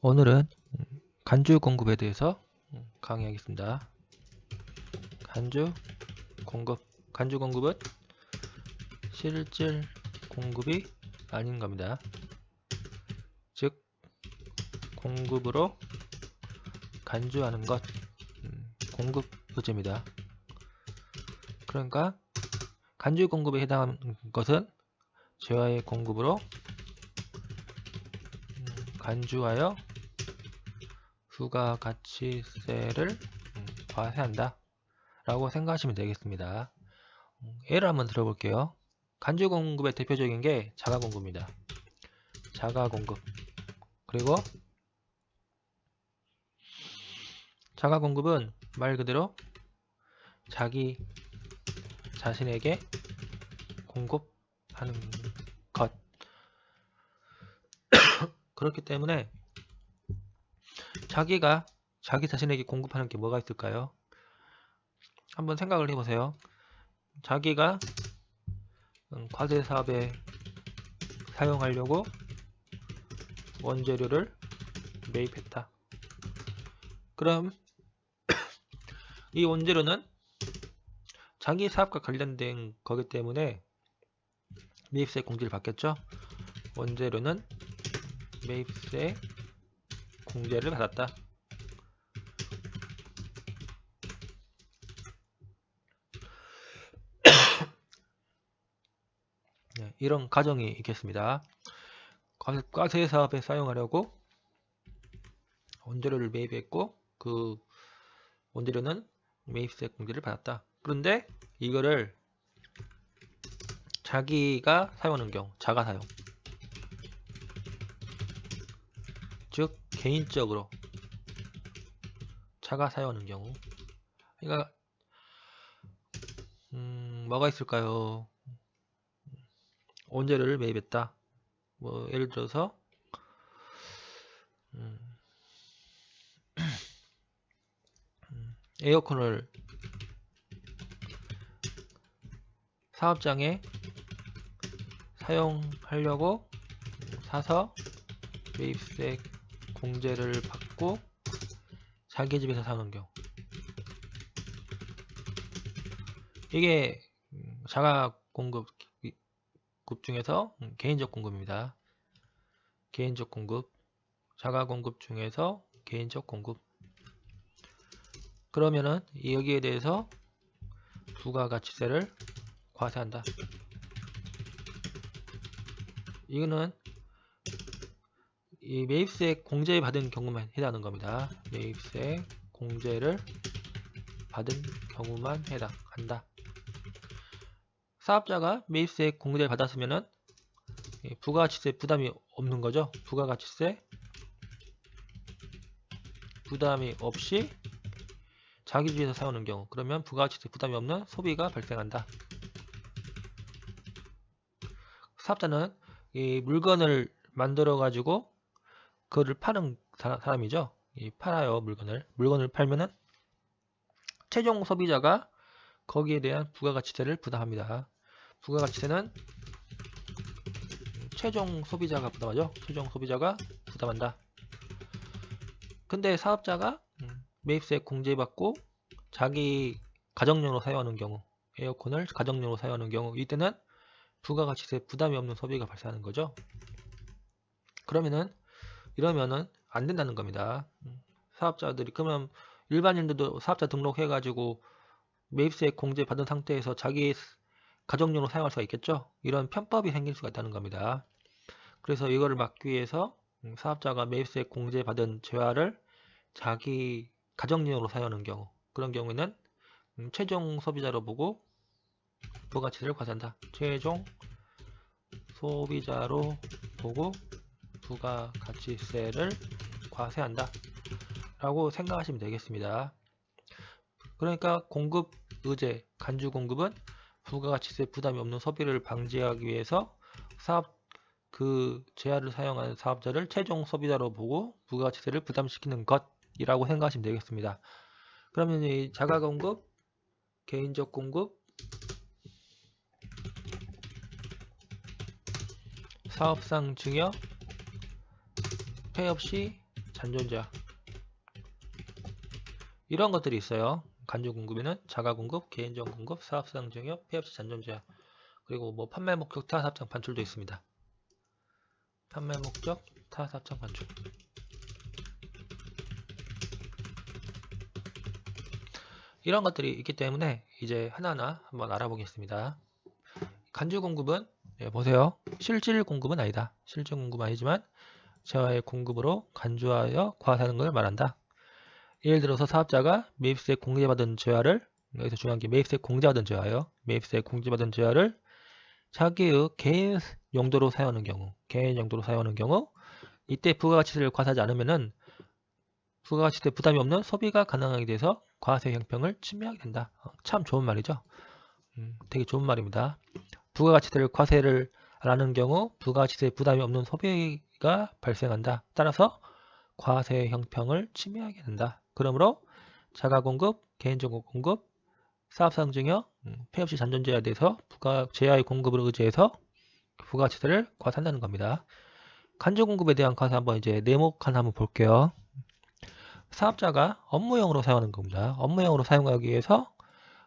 오늘은 간주 공급에 대해서 강의하겠습니다. 간주 공급은 실질 공급이 아닌 겁니다. 즉 공급으로 간주하는 것, 공급 의제입니다. 그러니까 간주 공급에 해당하는 것은 재화의 공급으로 간주하여 부가가치세를 과세한다 라고 생각하시면 되겠습니다. 예를 한번 들어볼게요. 간주 공급의 대표적인 게 자가 공급입니다. 자가 공급. 그리고 자가 공급은 말 그대로 자기 자신에게 공급하는 것. 그렇기 때문에 자기가 자기 자신에게 공급하는 게 뭐가 있을까요? 한번 생각을 해보세요. 자기가 과세 사업에 사용하려고 원재료를 매입했다. 그럼 이 원재료는 자기 사업과 관련된 거기 때문에 매입세 공제를 받겠죠. 원재료는 매입세 공제를 받았다. 네, 이런 가정이 있겠습니다. 과세 사업에 사용하려고 원재료를 매입했고 그 원재료는 매입세 공제를 받았다. 그런데 이거를 자기가 사용하는 경우, 자가 사용, 즉 개인적으로 자가 사용하는 경우, 그러니까 뭐가 있을까요? 원재료를 매입했다. 뭐 예를 들어서 에어컨을 사업장에 사용하려고 사서 매입세 공제를 받고 자기 집에서 사는 경우, 이게 자가 공급 중에서 개인적 공급입니다. 개인적 공급, 자가 공급 중에서 개인적 공급. 그러면은 여기에 대해서 부가가치세를 과세한다. 이거는 이 매입세 공제 받은 경우만 해당하는 겁니다. 매입세 공제를 받은 경우만 해당한다. 사업자가 매입세 공제를 받았으면은 부가가치세 부담이 없는 거죠. 부가가치세 부담이 없이 자기 집에서 사오는 경우, 그러면 부가가치세 부담이 없는 소비가 발생한다. 사업자는 이 물건을 만들어 가지고 그거를 파는 사람이죠. 팔아요. 물건을 팔면은 최종 소비자가 거기에 대한 부가가치세를 부담합니다. 부가가치세는 최종 소비자가 부담하죠. 최종 소비자가 부담한다. 근데 사업자가 매입세 공제받고 자기 가정용으로 사용하는 경우, 에어컨을 가정용으로 사용하는 경우, 이때는 부가가치세 부담이 없는 소비가 발생하는 거죠. 이러면은 안 된다는 겁니다. 사업자들이, 그러면 일반인들도 사업자 등록해가지고 매입세 공제 받은 상태에서 자기 가정용으로 사용할 수가 있겠죠. 이런 편법이 생길 수가 있다는 겁니다. 그래서 이거를 막기 위해서 사업자가 매입세 공제 받은 재화를 자기 가정용으로 사용하는 경우, 그런 경우에는 최종 소비자로 보고 부가가치세를 과세한다. 최종 소비자로 보고 부가가치세를 과세한다 라고 생각하시면 되겠습니다. 그러니까 공급 의제, 간주 공급은 부가가치세 부담이 없는 소비를 방지하기 위해서 그 재화를 사용하는 사업자를 최종 소비자로 보고 부가가치세를 부담시키는 것이라고 생각하시면 되겠습니다. 그러면 이 자가 공급, 개인적 공급, 사업상 증여, 폐업 시 잔존제한 이런 것들이 있어요. 간주 공급에는 자가 공급, 개인정 공급, 사업상 증여, 폐업시 잔존제한 그리고 뭐 판매 목적 타사업장 반출도 있습니다. 판매 목적 타사업장 반출 이런 것들이 있기 때문에 이제 하나하나 한번 알아보겠습니다. 간주 공급은 보세요. 실질 공급은 아니다. 실질 공급은 아니지만 재화의 공급으로 간주하여 과세하는 걸 말한다. 예를 들어서 사업자가 매입세 공제받은 재화를 여기서 중요한 게 매입세 공제받은 재화예요. 매입세 공제받은 재화를 자기의 개인 용도로 사용하는 경우 이때 부가가치세를 과세하지 않으면은 부가가치세 부담이 없는 소비가 가능하게 돼서 과세 형평을 침해하게 된다. 참 좋은 말이죠. 되게 좋은 말입니다. 부가가치세를 과세를 안 하는 경우 부가가치세 부담이 없는 소비가 발생한다. 따라서 과세 형평을 침해하게 된다. 그러므로 자가공급, 개인정보 공급, 사업상 증여, 폐업시 잔존제화에 대해서 재화의 공급을 의지해서 부가가치세를 과세한다는 겁니다. 간주공급에 대한 과세 한번 이제 네모 하나 한번 볼게요. 사업자가 업무용으로 사용하는 겁니다. 업무용으로 사용하기 위해서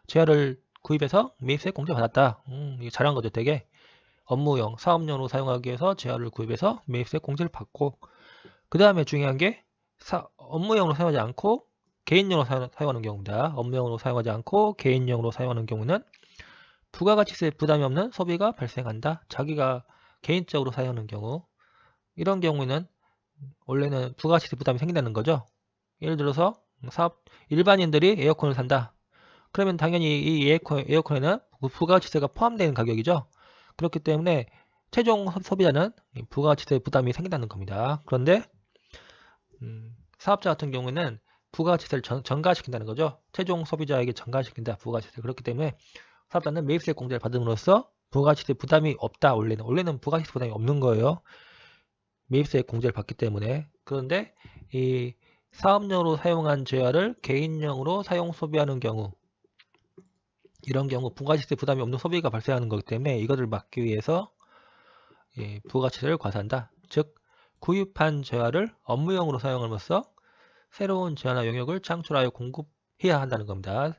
재화를 구입해서 매입세 공제 받았다. 이게 잘한 거죠, 되게. 업무용, 사업용으로 사용하기 위해서 재화를 구입해서 매입세 공제를 받고 그 다음에 중요한 게 업무용으로 사용하지 않고 개인용으로 사용하는 경우입니다. 업무용으로 사용하지 않고 개인용으로 사용하는 경우는 부가가치세 부담이 없는 소비가 발생한다. 자기가 개인적으로 사용하는 경우 이런 경우에는 원래는 부가가치세 부담이 생긴다는 거죠. 예를 들어서 일반인들이 에어컨을 산다. 그러면 당연히 이 에어컨에는 부가가치세가 포함되는 가격이죠. 그렇기 때문에 최종 소비자는 부가가치세 부담이 생긴다는 겁니다. 그런데 사업자 같은 경우에는 부가가치세를 전가시킨다는 거죠. 최종 소비자에게 전가시킨다. 부가가치세. 그렇기 때문에 사업자는 매입세 공제를 받음으로써 부가가치세 부담이 없다. 원래는 부가가치세 부담이 없는 거예요. 매입세 공제를 받기 때문에. 그런데 이 사업용으로 사용한 재화를 개인용으로 사용 소비하는 경우 이런 경우 부가가치세 부담이 없는 소비가 발생하는 거기 때문에 이것을 막기 위해서 부가가치세를 과세한다. 즉 구입한 재화를 업무용으로 사용함으로써 새로운 재화나 용역을 창출하여 공급해야 한다는 겁니다.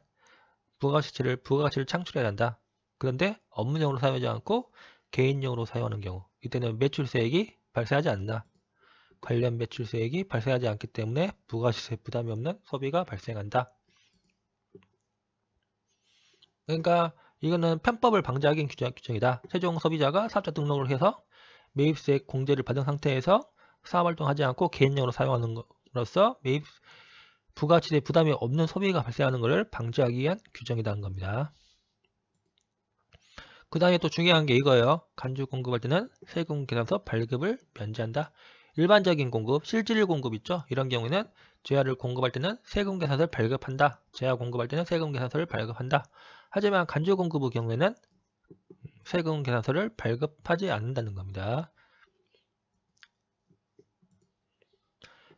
부가가치를 창출해야 한다. 그런데 업무용으로 사용하지 않고 개인용으로 사용하는 경우 이때는 매출세액이 발생하지 않는다. 관련 매출세액이 발생하지 않기 때문에 부가가치세 부담이 없는 소비가 발생한다. 그러니까 이거는 편법을 방지하기 위한 규정이다. 최종 소비자가 사업자 등록을 해서 매입세 공제를 받은 상태에서 사업활동하지 않고 개인용으로 사용하는 것으로서 부가가치세 부담이 없는 소비가 발생하는 것을 방지하기 위한 규정이라는 겁니다. 그 다음에 또 중요한 게 이거예요. 간주 공급할 때는 세금 계산서 발급을 면제한다. 일반적인 공급, 실질 공급 있죠? 이런 경우에는 재화를 공급할 때는 세금 계산서를 발급한다. 재화 공급할 때는 세금 계산서를 발급한다. 하지만 간주 공급의 경우에는 세금 계산서를 발급하지 않는다는 겁니다.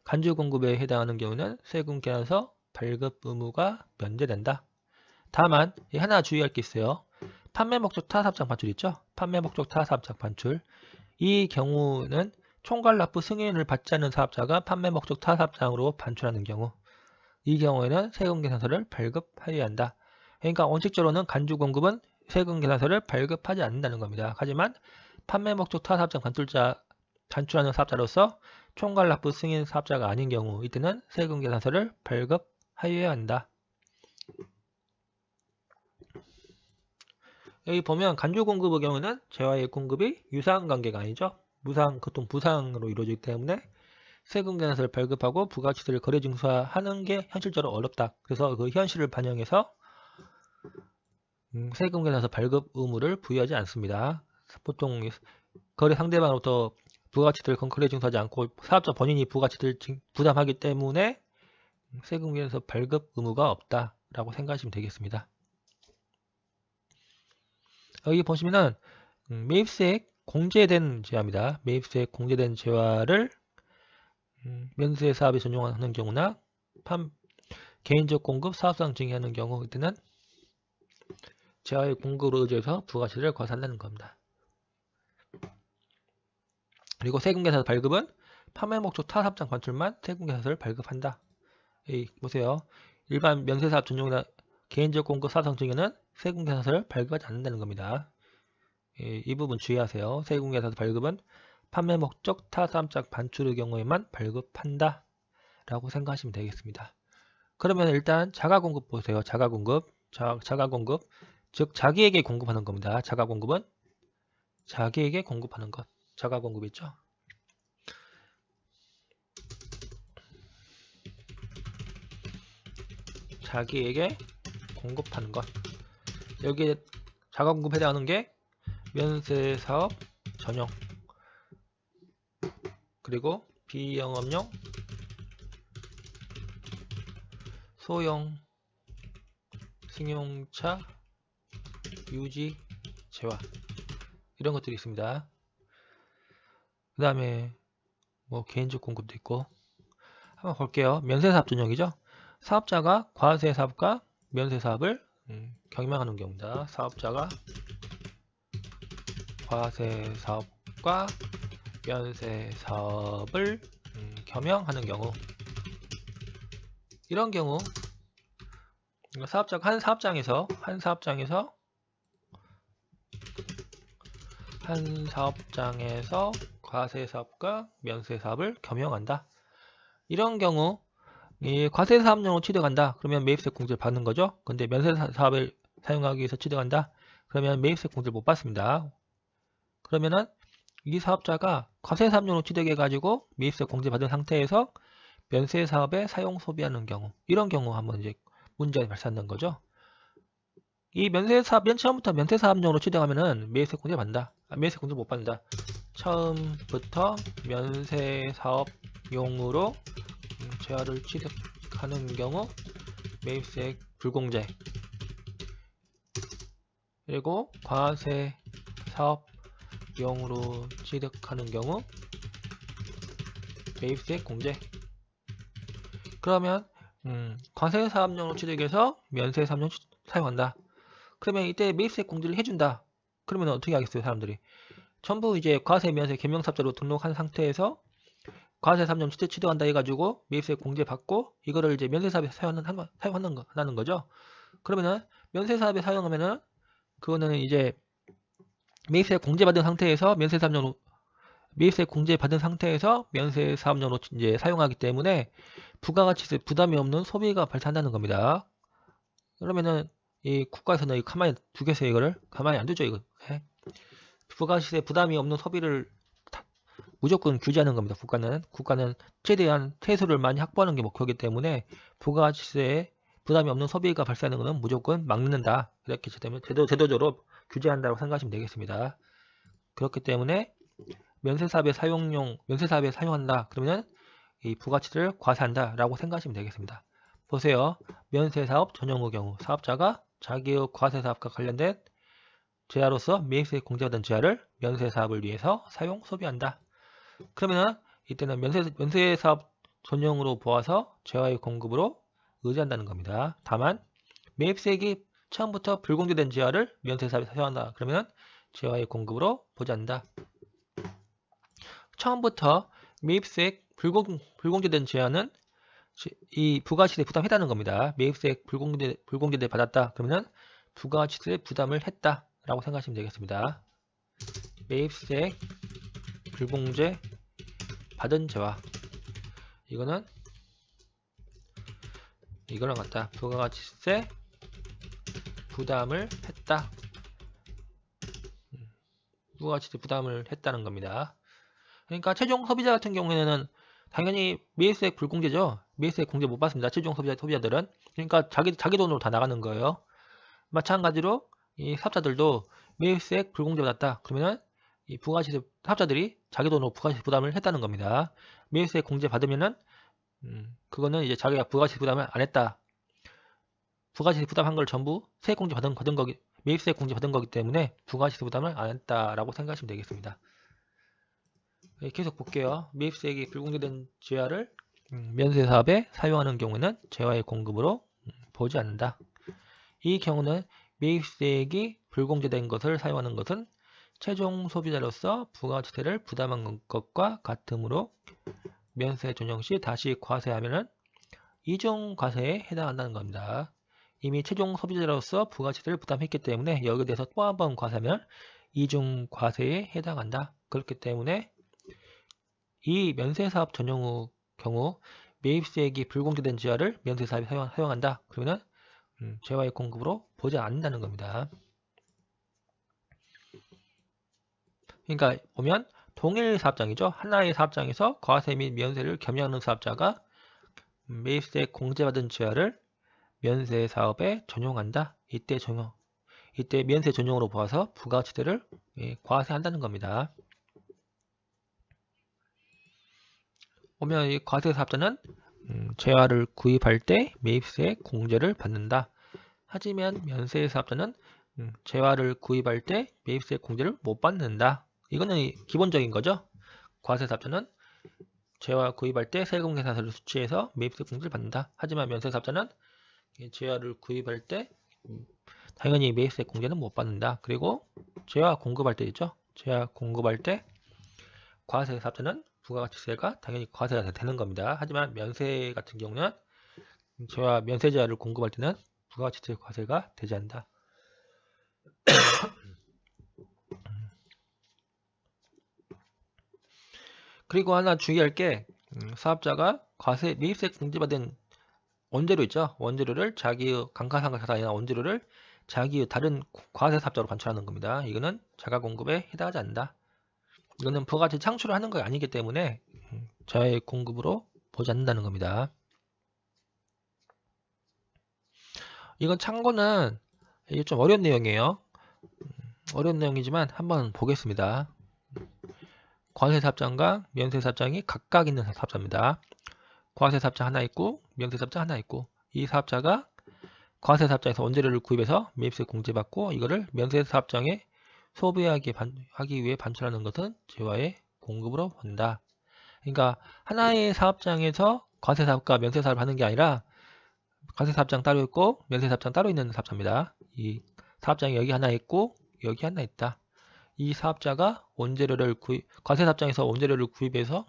간주 공급에 해당하는 경우는 세금 계산서 발급 의무가 면제된다. 다만 하나 주의할 게 있어요. 판매 목적 타사업장 반출 있죠? 판매 목적 타사업장 반출. 이 경우는 총괄 납부 승인을 받지 않는 사업자가 판매 목적 타사업장으로 반출하는 경우 이 경우에는 세금 계산서를 발급해야 한다. 그러니까 원칙적으로는 간주 공급은 세금 계산서를 발급하지 않는다는 겁니다. 하지만 판매 목적 타사업장 반출하는 사업자로서 총괄 납부 승인 사업자가 아닌 경우 이때는 세금 계산서를 발급하여야 한다. 여기 보면 간주 공급의 경우는 재화의 공급이 유사한 관계가 아니죠. 보통 부상으로 이루어지기 때문에 세금 계산서를 발급하고 부가가치세를 거래 징수하는 게 현실적으로 어렵다. 그래서 그 현실을 반영해서 세금 계산서 발급 의무를 부여하지 않습니다. 보통 거래 상대방으로부터 부가가치세를 거래 징수하지 않고 사업자 본인이 부가가치세를 부담하기 때문에 세금 계산서 발급 의무가 없다라고 생각하시면 되겠습니다. 여기 보시면은 매입세액 공제된 재화입니다. 매입세액 공제된 재화를 면세 사업에 전용하는 경우나 개인적 공급 사업상 증여하는 경우 이때는 재화의 공급으로 의지해서 부가가치세를 과세한다는 겁니다. 그리고 세금 계산서 발급은 판매 목적 타사업장 관출만 세금계산서를 발급한다. 보세요. 일반 면세사업 전용이나 개인적 공급 사업장 중에는 세금계산서를 발급하지 않는다는 겁니다. 이 부분 주의하세요. 세금계산서 발급은 판매 목적 타사업장 반출의 경우에만 발급한다 라고 생각하시면 되겠습니다. 그러면 일단 자가공급 보세요. 자가공급. 자가공급. 즉 자기에게 공급하는 겁니다. 자가공급은 자기에게 공급하는 것. 자가공급 있죠. 자기에게 공급하는 것. 여기에 자가공급 해당하는 게 면세사업 전용, 그리고 비영업용, 소형, 승용차, 유지, 재화 이런 것들이 있습니다. 그 다음에 뭐 개인적 공급도 있고 한번 볼게요. 면세사업 전용이죠. 사업자가 과세사업과 면세사업을 경영하는 경우입니다. 사업자가 과세사업과 면세사업을 겸용하는 경우, 이런 경우 사업자가 한 사업장에서 과세사업과 면세사업을 겸용한다. 이런 경우 이 과세사업용으로 취득한다. 그러면 매입세 공제를 받는 거죠. 근데 면세사업을 사용하기 위해서 취득한다. 그러면 매입세 공제를 못 받습니다. 그러면은 이 사업자가 과세사업용으로 취득해가지고 매입세 공제 받은 상태에서 면세사업에 사용 소비하는 경우, 이런 경우 한번 이제 문제가 발생하는 거죠. 이 면세사업 맨 처음부터 면세사업용으로 취득하면은 매입세 공제 받는다. 매입세 공제 못 받는다. 처음부터 면세사업용으로 재화를 취득하는 경우 매입세 불공제, 그리고 과세사업용으로 취득하는 경우 매입세 공제. 그러면 과세사업용으로 취득해서 면세사업용 사용한다. 그러면 이때 매입세 공제를 해준다. 그러면 어떻게 하겠어요, 사람들이? 전부 이제 과세, 면세, 겸용사업자로 등록한 상태에서 과세사업용 취득한다 해가지고 매입세 공제 받고 이거를 이제 면세사업에 사용한다는 거죠. 그러면은 면세사업에 사용하면은 그거는 이제 매입세 공제받은 상태에서 매입세 공제받은 상태에서 면세사업용으로 이제 사용하기 때문에 부가가치세 부담이 없는 소비가 발생한다는 겁니다. 그러면은 이 국가에서는 가만히 두겠어요? 이거를 가만히 안 두죠. 이거 부가가치세 부담이 없는 소비를 무조건 규제하는 겁니다. 국가는 최대한 세수를 많이 확보하는 게 목표이기 때문에 부가가치세에 부담이 없는 소비가 발생하는 것은 무조건 막는다. 이렇게 제도적으로 규제한다고 생각하시면 되겠습니다. 그렇기 때문에 면세사업에 사용한다. 그러면 이 부가가치를 과세한다 라고 생각하시면 되겠습니다. 보세요. 면세사업 전용의 경우 사업자가 자기의 과세사업과 관련된 재화로서 매입세 공제받은 재화를 면세사업을 위해서 사용 소비한다. 그러면은 이때는 면세사업 전용으로 보아서 재화의 공급으로 의지한다는 겁니다. 다만 매입세액이 처음부터 불공제된 재화를 면세사업에 사용한다. 그러면 재화의 공급으로 보지 않는다. 처음부터 매입세액 불공제된 재화는 이 부가가치세 부담했다는 겁니다. 매입세액 불공제돼 받았다. 그러면 부가가치세 부담을 했다 라고 생각하시면 되겠습니다. 매입세액 불공제 받은 재화, 이거랑 같다. 부가가치세 부담을 했다. 부가가치세 부담을 했다는 겁니다. 그러니까 최종 소비자 같은 경우에는 당연히 매입세액 불공제죠. 매입세액 공제 못 받습니다. 최종 소비자들은. 그러니까 자기 돈으로 다 나가는 거예요. 마찬가지로 이 사업자들도 매입세액 불공제 받았다. 그러면은 이 부가가치세 사업자들이 자기 돈으로 부가가치세 부담을 했다는 겁니다. 매입세액 공제 받으면은 그거는 이제 자기가 부가가치세 부담을 안 했다. 부가가치세 부담한 걸 전부 세액 공제 받은 거기, 매입세액 공제 받은 거기 때문에 부가가치세 부담을 안 했다라고 생각하시면 되겠습니다. 계속 볼게요. 매입세액이 불공제된 재화를 면세사업에 사용하는 경우는 재화의 공급으로 보지 않는다. 이 경우는 매입세액이 불공제된 것을 사용하는 것은 최종 소비자로서 부가가치세를 부담한 것과 같으므로 면세 전용 시 다시 과세하면은 이중 과세에 해당한다는 겁니다. 이미 최종 소비자로서 부가치세를 부담했기 때문에 여기에 대해서 또 한 번 과세하면 이중 과세에 해당한다. 그렇기 때문에 이 면세사업 전용 경우 매입세액이 불공제된 지하를 면세사업에 사용한다. 그러면 재화의 공급으로 보지 않는다는 겁니다. 그러니까 보면 동일 사업장이죠. 하나의 사업장에서 과세 및 면세를 겸용하는 사업자가 매입세 공제받은 지하를 면세 사업에 전용한다. 이때 면세 전용으로 보아서 부가치세를 과세한다는 겁니다. 보면 이 과세 사업자는 재화를 구입할 때 매입세 공제를 받는다. 하지만 면세 사업자는 재화를 구입할 때 매입세 공제를 못 받는다. 이거는 기본적인 거죠. 과세 사업자는 재화 구입할 때 세금계산서를 수취해서 매입세 공제를 받는다. 하지만 면세 사업자는 재화를 구입할 때 당연히 매입세 공제는 못 받는다. 그리고 재화 공급할 때 있죠. 재화 공급할 때 과세 사업자는 부가가치세가 당연히 과세가 되는 겁니다. 하지만 면세 같은 경우는 재화 면세 재화를 공급할 때는 부가가치세 과세가 되지 않는다. 그리고 하나 주의할 게 사업자가 과세 매입세 공제받은 원재료 있죠. 원재료를 자기의 감가상각자산이나 원재료를 자기의 다른 과세 사업자로 반출하는 겁니다. 이거는 자가 공급에 해당하지 않는다. 이거는 부가가치 창출을 하는 거 아니기 때문에 자의 공급으로 보지 않는다는 겁니다. 이건 참고는 이게 좀 어려운 내용이에요. 어려운 내용이지만 한번 보겠습니다. 과세사업장과 면세사업장이 각각 있는 사업자입니다. 과세사업장 하나 있고 면세사업장 하나 있고 이 사업자가 과세사업장에서 원재료를 구입해서 매입세 공제받고 이거를 면세사업장에 소비하기 위해 반출하는 것은 재화의 공급으로 본다. 그러니까 하나의 사업장에서 과세사업과 면세사업을 하는 게 아니라 과세사업장 따로 있고 면세사업장 따로 있는 사업자입니다. 이 사업장이 여기 하나 있고 여기 하나 있다. 이 사업자가 과세사업장에서 원재료를 구입해서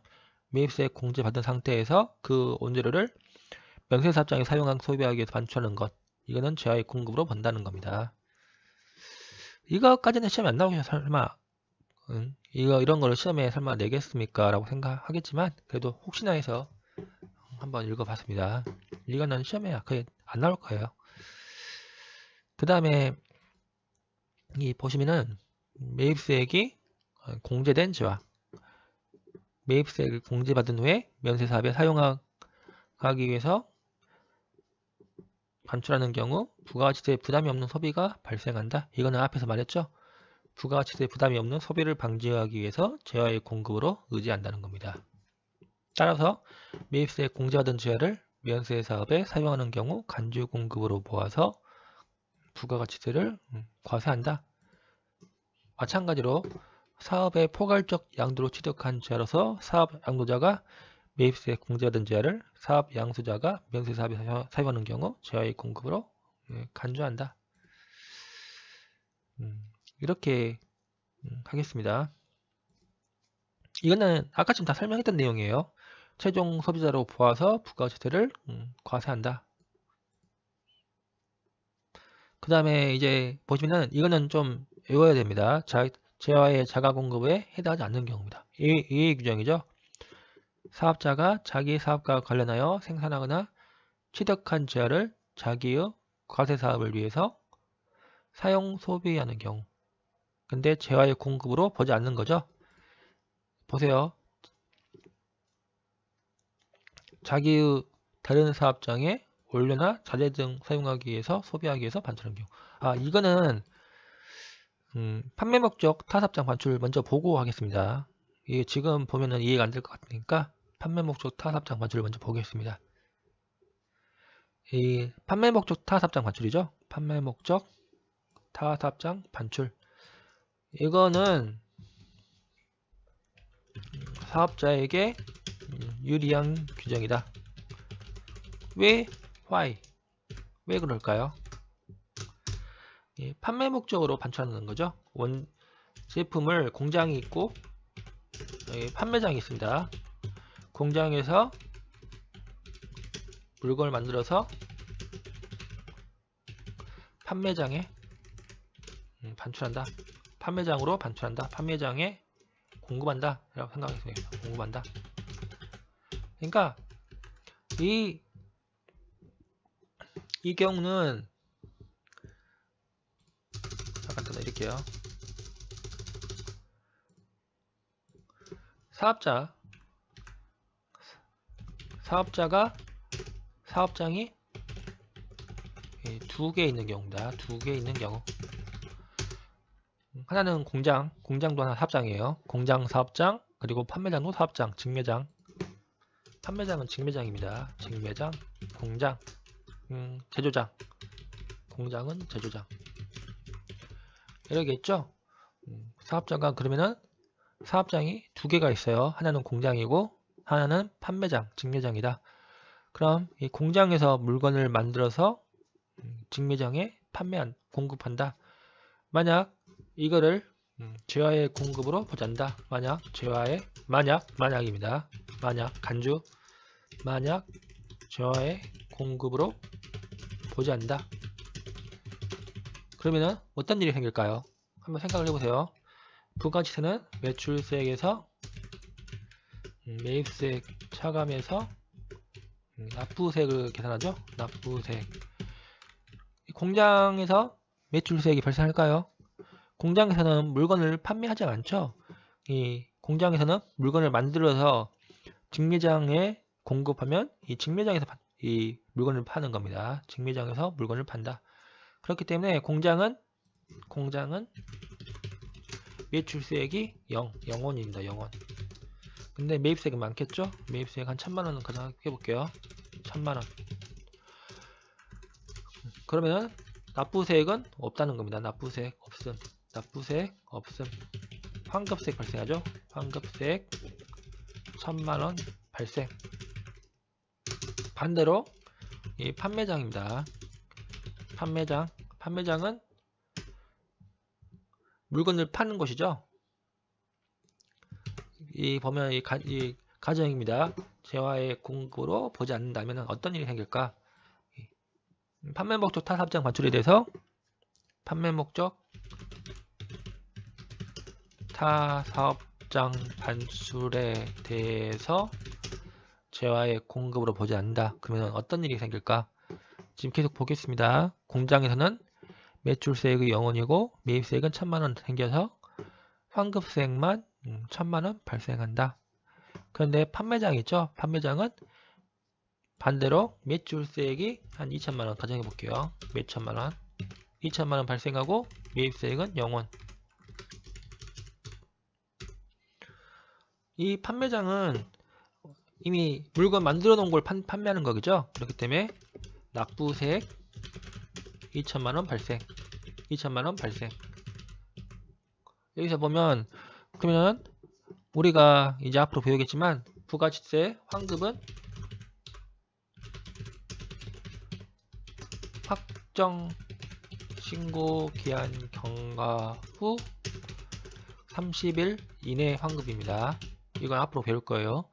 매입세 공제받은 상태에서 그 원재료를 면세사업장에 사용한 소비하기 위해서 반출하는 것. 이거는 재화의 공급으로 본다는 겁니다. 이거까지는 시험에 안 나오겠죠, 설마. 이런 거를 시험에 설마 내겠습니까? 라고 생각하겠지만, 그래도 혹시나 해서 한번 읽어봤습니다. 이거는 시험에 거의 안 나올 거예요. 그 다음에, 이 보시면은, 매입세액이 공제된 재화. 매입세액을 공제받은 후에 면세사업에 사용하기 위해서 반출하는 경우 부가가치세 부담이 없는 소비가 발생한다. 이거는 앞에서 말했죠. 부가가치세 부담이 없는 소비를 방지하기 위해서 재화의 공급으로 의지한다는 겁니다. 따라서 매입세 공제받은 재화를 면세 사업에 사용하는 경우 간주 공급으로 보아서 부가가치세를 과세한다. 마찬가지로 사업의 포괄적 양도로 취득한 재화로서 사업 양도자가 매입세 공제받은 재화를 사업 양수자가 면세 사업에 사용하는 경우 재화의 공급으로 간주한다. 이렇게 하겠습니다. 이거는 아까쯤 다 설명했던 내용이에요. 최종 소비자로 보아서 부가가치세를 과세한다. 그 다음에 이제 보시면은 이거는 좀 외워야 됩니다. 재화의 자가 공급에 해당하지 않는 경우입니다. 이 규정이죠. 사업자가 자기 사업과 관련하여 생산하거나 취득한 재화를 자기의 과세 사업을 위해서 사용 소비하는 경우. 근데 재화의 공급으로 보지 않는 거죠. 보세요. 자기의 다른 사업장에 원료나 자재 등 사용하기 위해서 소비하기 위해서 반출하는 경우. 이거는 판매 목적 타사업장 반출 먼저 보고 하겠습니다. 이게 지금 보면은 이해가 안 될 것 같으니까 판매 목적 타사업장 반출을 먼저 보겠습니다. 이 판매 목적 타사업장 반출이죠. 판매 목적 타사업장 반출. 이거는 사업자에게 유리한 규정이다. why? 왜 그럴까요? 판매 목적으로 반출하는 거죠. 제품을 공장이 있고 판매장이 있습니다. 공장에서 물건을 만들어서 판매장에 반출한다. 판매장으로 반출한다. 판매장에 공급한다 라고 생각하시면 되겠습니다. 공급한다. 그러니까 이 경우는 잠깐 뜯어드릴게요. 사업장이 두 개 있는 경우다. 두 개 있는 경우. 하나는 공장도 하나 사업장이에요. 공장 사업장, 그리고 판매장도 사업장, 직매장. 판매장은 직매장입니다. 직매장, 공장, 제조장. 공장은 제조장. 이러겠죠? 사업장과 그러면은 사업장이 두 개가 있어요. 하나는 공장이고 하나는 판매장, 직매장이다. 그럼 이 공장에서 물건을 만들어서 직매장에 공급한다. 만약 이거를 재화의 공급으로 보잔다. 만약입니다. 간주. 만약 재화의 공급으로 보잔다. 그러면은 어떤 일이 생길까요? 한번 생각을 해보세요. 부가치세는 매출세액에서 매입세액 차감해서 납부세액을 계산하죠. 납부세액. 공장에서 매출세액이 발생할까요? 공장에서는 물건을 판매하지 않죠. 이 공장에서는 물건을 만들어서 직매장에 공급하면 이 직매장에서 이 물건을 파는 겁니다. 직매장에서 물건을 판다. 그렇기 때문에 공장은 매출세액이 0원입니다. 0원. 근데 매입세액은 많겠죠? 매입세액 한 1000만원 가정해 볼게요. 1000만원. 그러면 납부세액은 없다는 겁니다. 납부세액 없음. 환급세액 발생하죠? 환급세액 1000만원 발생. 반대로 이 판매장입니다. 판매장은 물건을 파는 곳이죠. 보면 이 가정입니다. 재화의 공급으로 보지 않는다면 어떤 일이 생길까? 판매 목적 타 사업장 반출에 대해서 판매 목적 타 사업장 반출에 대해서 재화의 공급으로 보지 않는다. 그러면 어떤 일이 생길까? 지금 계속 보겠습니다. 공장에서는 매출세액이 0원이고 매입세액은 1000만원 생겨서 환급세액만 1000만원 발생한다. 그런데 판매장 있죠? 판매장은 반대로 매출세액이 한 2000만원 가정해 볼게요. 몇천만원 2000만원 발생하고 매입세액은 0원. 이 판매장은 이미 물건 만들어 놓은 걸 판매하는 거겠죠. 그렇기 때문에 납부세액 2000만원 발생. 2000만원 발생. 여기서 보면 그러면 우리가 이제 앞으로 배우겠지만 부가치세 환급은 확정 신고 기한 경과 후 30일 이내 환급입니다. 이건 앞으로 배울 거예요.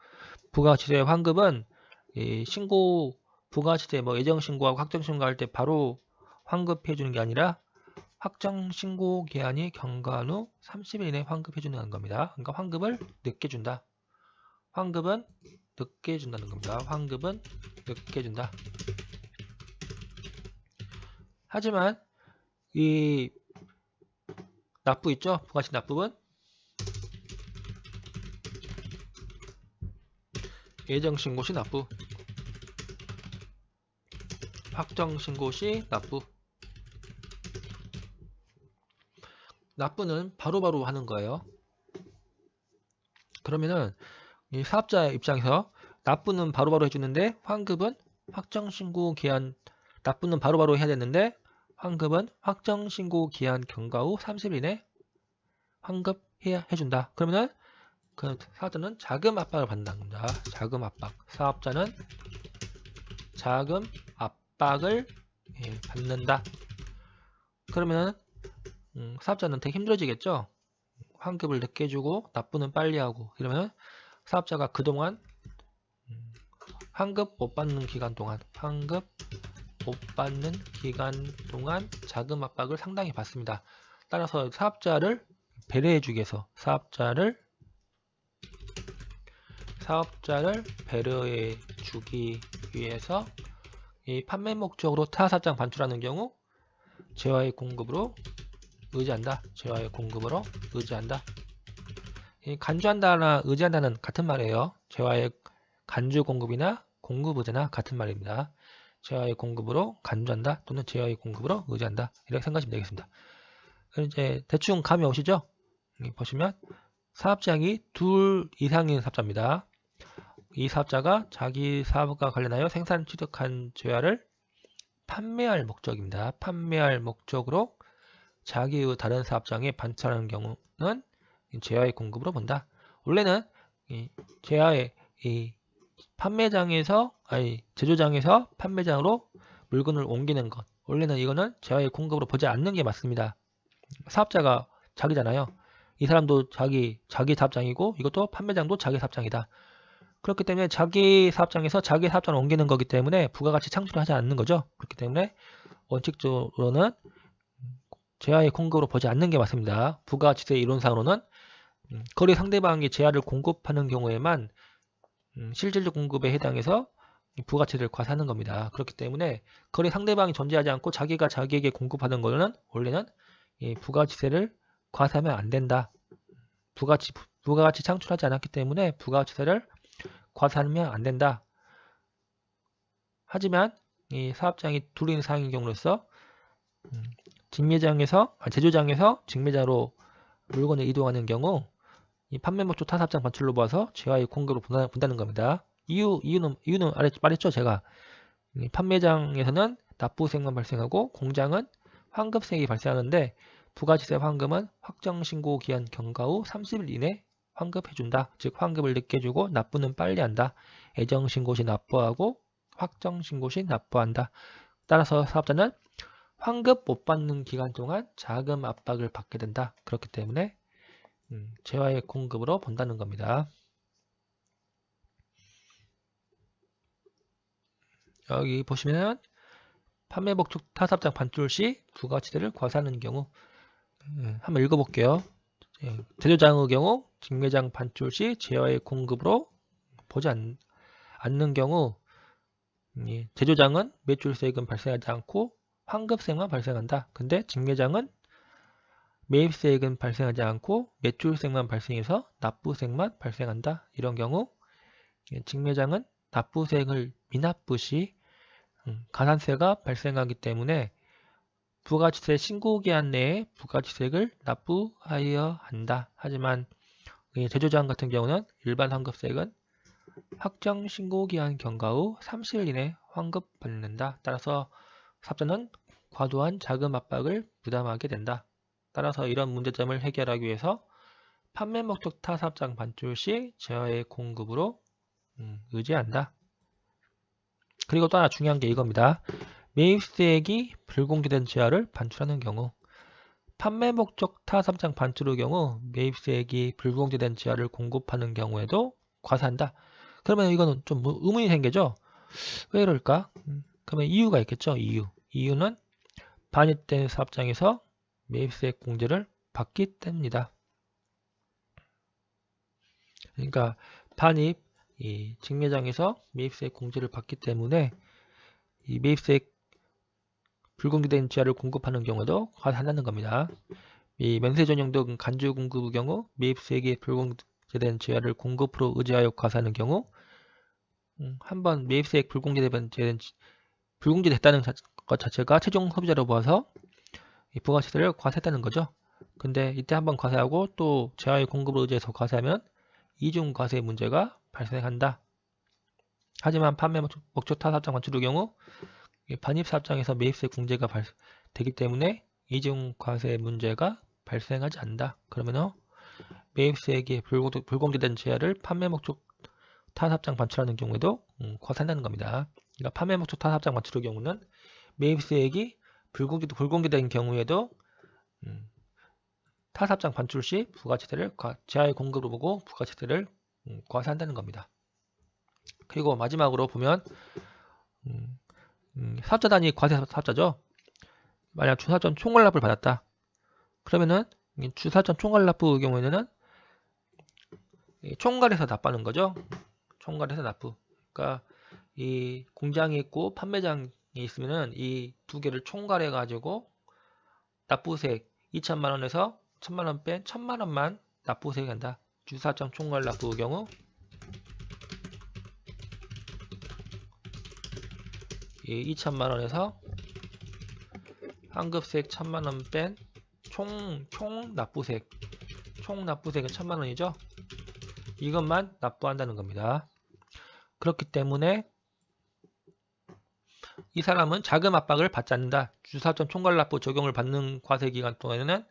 부가치세 환급은 부가치세 예정 신고하고 확정 신고할 때 바로 환급해 주는 게 아니라 확정 신고 기한이 경과한 후 30일 이내 환급해 주는 겁니다. 그러니까 환급을 늦게 준다. 환급은 늦게 준다는 겁니다. 환급은 늦게 준다. 하지만 이 납부 있죠? 부가치 납부분 예정신고 시 납부, 확정신고 시 납부. 납부는 바로바로 하는 거예요. 그러면은 이 사업자 입장에서 납부는 바로바로 해주는데 환급은 확정신고 기한, 납부는 바로바로 해야 되는데 환급은 확정신고 기한 경과 후 30일 이내 환급해준다. 그러면은 그 사업자는 자금 압박을 받는다는 겁니다. 자금 압박. 사업자는 자금 압박을 받는다. 그러면 사업자는 되게 힘들어지겠죠. 환급을 늦게 주고 납부는 빨리 하고. 이러면 사업자가 그동안 환급 못 받는 기간 동안 환급 못 받는 기간 동안 자금 압박을 상당히 받습니다. 따라서 사업자를 배려해 주기 위해서 사업자를 배려해 주기 위해서 이 판매 목적으로 타 사업장 반출하는 경우 재화의 공급으로 의지한다. 재화의 공급으로 의지한다. 이 간주한다나 의지한다는 같은 말이에요. 재화의 간주 공급이나 공급 의지나 같은 말입니다. 재화의 공급으로 간주한다 또는 재화의 공급으로 의지한다 이렇게 생각하시면 되겠습니다. 이제 대충 감이 오시죠? 보시면 사업장이 둘 이상인 사업자입니다. 이 사업자가 자기 사업과 관련하여 생산 취득한 재화를 판매할 목적입니다. 판매할 목적으로 자기의 다른 사업장에 반출하는 경우는 재화의 공급으로 본다. 원래는 재화의 판매장에서 제조장에서 판매장으로 물건을 옮기는 것 원래는 이거는 재화의 공급으로 보지 않는 게 맞습니다. 사업자가 자기잖아요. 이 사람도 자기 사업장이고 이것도 판매장도 자기 사업장이다. 그렇기 때문에 자기 사업장에서 자기 사업장을 옮기는 거기 때문에 부가가치 창출을 하지 않는 거죠. 그렇기 때문에 원칙적으로는 재화의 공급으로 보지 않는 게 맞습니다. 부가가치세 이론상으로는 거래 상대방이 재화를 공급하는 경우에만 실질적 공급에 해당해서 부가가치를 과세하는 겁니다. 그렇기 때문에 거래 상대방이 존재하지 않고 자기가 자기에게 공급하는 거는 원래는 부가가치세를 과세하면 안 된다. 부가가치 창출하지 않았기 때문에 부가가치세를 과세하면 안 된다. 하지만 이 사업장이 둘인 이상인 경우로서 제조장에서 직매장으로 물건을 이동하는 경우 이 판매 목적 타사업장 반출로 봐서 재화의 공급으로 본다는 겁니다. 이유는 말했죠 제가. 판매장에서는 납부세액만 발생하고 공장은 환급세액이 발생하는데 부가가치세 환급은 확정신고 기한 경과 후 30일 이내 환급해준다. 즉 환급을 늦게 주고 납부는 빨리 한다. 애정신고 시 납부하고 확정신고 시 납부한다. 따라서 사업자는 환급 못 받는 기간 동안 자금 압박을 받게 된다. 그렇기 때문에 재화의 공급으로 본다는 겁니다. 여기 보시면 판매 목적 타사업장 반출 시 부가가치세를 과세하는 경우 한번 읽어볼게요. 제조장의 경우 직매장 반출 시 재화의 공급으로 보지 않는 경우 제조장은 매출세액은 발생하지 않고 환급세만 발생한다. 근데 직매장은 매입세액은 발생하지 않고 매출세액만 발생해서 납부세액만 발생한다. 이런 경우 직매장은 납부세액을 미납부 시 가산세가 발생하기 때문에 부가가치세 신고기한 내에 부가가치세액을 납부하여야 한다. 하지만 제조장 같은 경우는 일반 환급세액은 확정 신고기한 경과 후 30일 이내 환급받는다. 따라서 사업자는 과도한 자금 압박을 부담하게 된다. 따라서 이런 문제점을 해결하기 위해서 판매 목적 타 사업장 반출 시 재화의 공급으로 의지한다. 그리고 또 하나 중요한 게 이겁니다. 매입세액이 불공개된 재화를 반출하는 경우 판매 목적 타 사업장 반출의 경우 매입세액이 불공개된 재화를 공급하는 경우에도 과세한다. 그러면 이거는 좀 의문이 생기죠? 왜 그럴까? 그러면 이유가 있겠죠? 이유는 반입된 사업장에서 매입세액 공제를 받기 때문이다. 그러니까 반입 직매장에서 매입세액 공제를 받기 때문에 이 매입세액 불공개된 재화를 공급하는 경우에도 과세한다는 겁니다. 이 면세 전용 등 간주 공급의 경우 매입세액이 불공개된 재화를 공급으로 의지하여 과세하는 경우 한번 매입세액 불공개됐다는 것 자체가 최종 소비자로 보아서 이 부가가치세를 과세했다는 거죠. 근데 이때 한번 과세하고 또 재화의 공급을 의지해서 과세하면 이중 과세 문제가 발생한다. 하지만 판매 목적 타 사업장 반출의 경우 반입 사업장에서 매입세 공제가 되기 때문에 이중 과세 문제가 발생하지 않는다. 그러면 매입세액이 불공개된 재화를 판매 목적 타 사업장 반출하는 경우에도 과세한다는 겁니다. 그러니까 판매 목적 타 사업장 반출의 경우는 매입세액이 불공개된 경우에도 타 사업장 반출 시 부가가치세를 재화의 공급으로 보고 부가가치세를 과세한다는 겁니다. 그리고 마지막으로 보면 사업자 단위 과세 사업자죠. 만약 주사점 총괄납부를 받았다. 그러면은 주사점 총괄납부의 경우에는 총괄해서 납부하는 거죠. 총괄해서 납부. 그러니까 이 공장이 있고 판매장이 있으면은 이 두 개를 총괄해 가지고 납부세액 2천만 원에서 1천만 원 뺀 1천만 원만 납부세액 한다. 주사점 총괄 납부의 경우 이 2천만 원에서 환급세액 1천만 원 뺀 총 납부세액 납부세액은 1천만 원이죠. 이것만 납부한다는 겁니다. 그렇기 때문에 이 사람은 자금 압박을 받지 않는다. 주사점 총괄납부 적용을 받는 과세기간 동안에는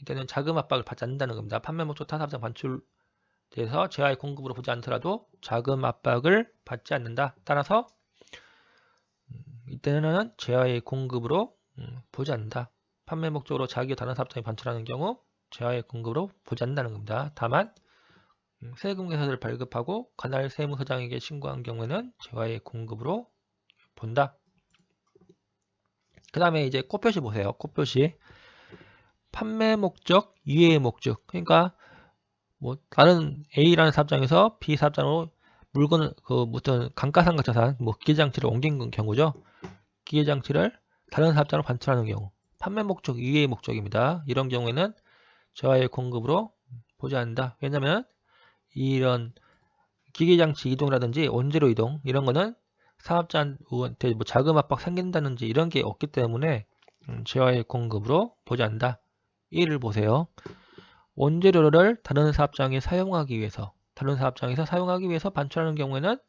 이때는 자금 압박을 받지 않는다는 겁니다. 판매 목적 타사업장 반출돼서 재화의 공급으로 보지 않더라도 자금 압박을 받지 않는다. 따라서 이때는 재화의 공급으로 보지 않는다. 판매 목적으로 자기의 다른 사업장에 반출하는 경우 재화의 공급으로 보지 않는다는 겁니다. 다만 세금계산서를 발급하고 관할 세무서장에게 신고한 경우에는 재화의 공급으로 본다. 그 다음에 이제 꽃표시 보세요. 꽃표시. 판매 목적, 이외의 목적. 그러니까 뭐 다른 A라는 사업장에서 B 사업장으로 물건을 무슨 감가상각자산, 기계장치를 옮긴 경우죠. 기계장치를 다른 사업장으로 반출하는 경우. 판매 목적, 이외의 목적입니다. 이런 경우에는 재화의 공급으로 보지 않는다. 왜냐하면 이런 기계장치 이동이라든지 원재료 이동 이런 거는 사업자한테 뭐 자금 압박 생긴다든지 이런 게 없기 때문에 재화의 공급으로 보지 않는다. 1을 보세요. 원재료를 다른 사업장에 사용하기 위해서 반출하는 경우에는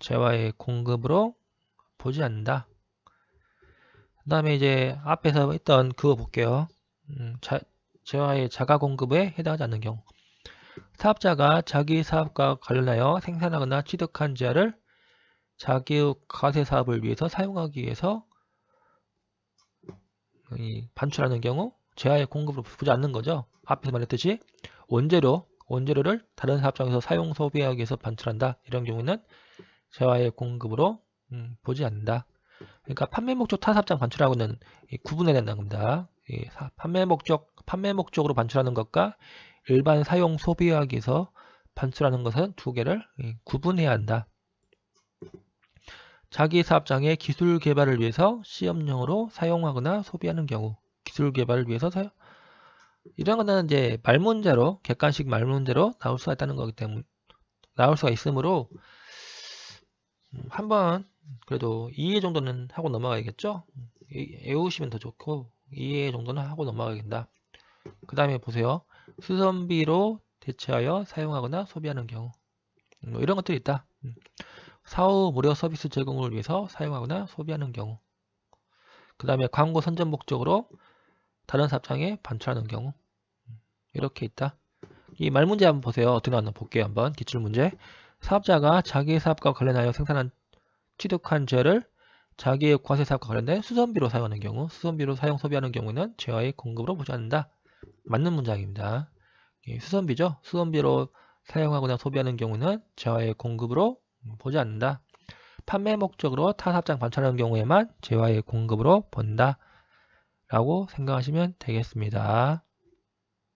재화의 공급으로 보지 않는다. 그 다음에 이제 앞에서 했던 그거 볼게요. 재화의 자가 공급에 해당하지 않는 경우. 사업자가 자기 사업과 관련하여 생산하거나 취득한 재화를 자기의 과세 사업을 위해서 사용하기 위해서 반출하는 경우 재화의 공급으로 보지 않는 거죠. 앞에서 말했듯이 원재료를 다른 사업장에서 사용 소비하기 위해서 반출한다. 이런 경우는 재화의 공급으로 보지 않는다. 그러니까 판매 목적 타 사업장 반출하고는 구분해야 된다는 겁니다. 판매 목적으로 반출하는 것과 일반 사용 소비하기 위해서 반출하는 것은 두 개를 구분해야 한다. 자기 사업장의 기술 개발을 위해서 시험용으로 사용하거나 소비하는 경우 기술 개발을 위해서 이런 거는 이제 말문제로 객관식 말문제로 나올 수가 있다는 거기 때문에 나올 수가 있으므로 한번 그래도 2회 정도는 하고 넘어가야겠죠. 외우시면 더 좋고 2회 정도는 하고 넘어가야 된다. 그 다음에 보세요. 수선비로 대체하여 사용하거나 소비하는 경우 이런 것들이 있다. 사후 무료 서비스 제공을 위해서 사용하거나 소비하는 경우 그 다음에 광고 선전 목적으로 다른 사업장에 반출하는 경우 이렇게 있다. 이 말문제 한번 보세요. 어떻게 나왔나 볼게요. 한번 기출문제. 사업자가 자기의 사업과 관련하여 생산한 취득한 재를 자기의 과세 사업과 관련된 수선비로 사용하는 경우 수선비로 사용 소비하는 경우에는 재화의 공급으로 보지 않는다. 맞는 문장입니다. 수선비죠. 수선비로 사용하거나 소비하는 경우는 재화의 공급으로 보지 않는다. 판매 목적으로 타 사업장 반출하는 경우에만 재화의 공급으로 본다. 라고 생각하시면 되겠습니다.